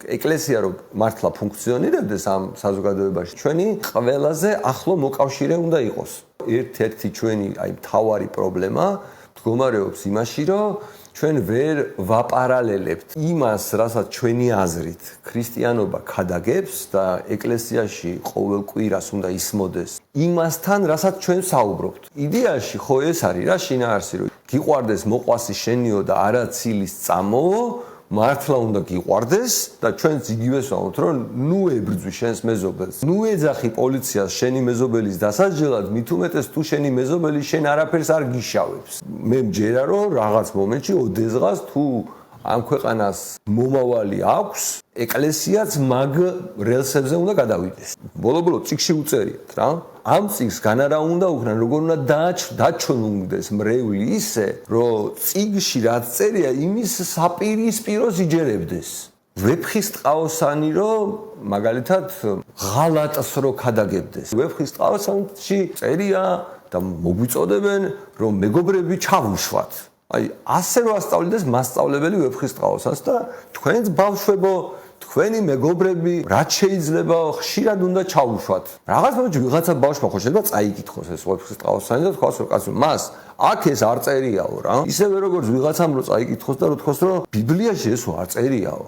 ეკლესია რო მართლა ფუნქციონირებდეს ამ საზოგადოებაში, ჩვენი ყველაზე ახლო მოკავშირე უნდა იყოს. ერთ-ერთი ჩვენი მთავარი პრობლემა მდგომარეობს იმაში, რომ ჩვენ ვერ ვაპარალელებთ იმას, რასაც ჩვენი აზრით ქრისტიანობა ქადაგებს და ეკლესიაში ყოველ კვირას უნდა ისმოდეს იმასთან, რასაც ჩვენ საუბრობთ. იდეაში ხო ეს არის რა შინაარსი, რომ გიყვარდეს მოყვასი შენიო და არა ცილის წამოო, მართლა უნდა გიყვარდეს და ჩვენც იგივე ვსაუბრობთ, რომ ნუ ებრძვი შენს მეზობელს. ნუ ეძახი პოლიციას შენი მეზობელის დასაჯელად, მით უმეტეს თუ შენი მეზობელი შენ არაფერს არ გიშავებს. მე მჯერა რომ რაღაც მომენტში ოდესღაც თუ ამ ქვეყანას მომავალი აქვს, ეკლესიაც მაგ რელსებზე უნდა გადავიდეს. ბოლო-ბოლო წიგში უწერიათ რა. ამ წიგს განარა უნდა უქნან, როგორ უნდა დაჩვენდეს მრევლი ისე, რომ წიგში რაც წერია, იმის საპირისპიროს იჯერებდეს. ვეფხისტყაოსანი რომ მაგალითად ღალატს რო ქადაგებდეს. ვეფხისტყაოსანში წერია და მოგვიწოდებენ, რომ მეგობრები ჩავუშვათ. ასე რო ასწავლიდეს მასწავლებელი ვეფხისტყაოსანს და თქვენც ბავშვებო თქვენი მეგობრები რაც შეიძლება ხშირად უნდა ჩაუშვათ. რაღაც მომენტში ვიღაცა ბავშვმა ხო შეიძლება წაიკითხოს ეს ვეფხისტყაოსანი და თქვას რომ კაცო მას აქ ეს არ წერიაო რა. ისევე როგორც ვიღაცამ რო წაიკითხოს და რო თქვას რომ ბიბლიაში ეს არ წერიაო.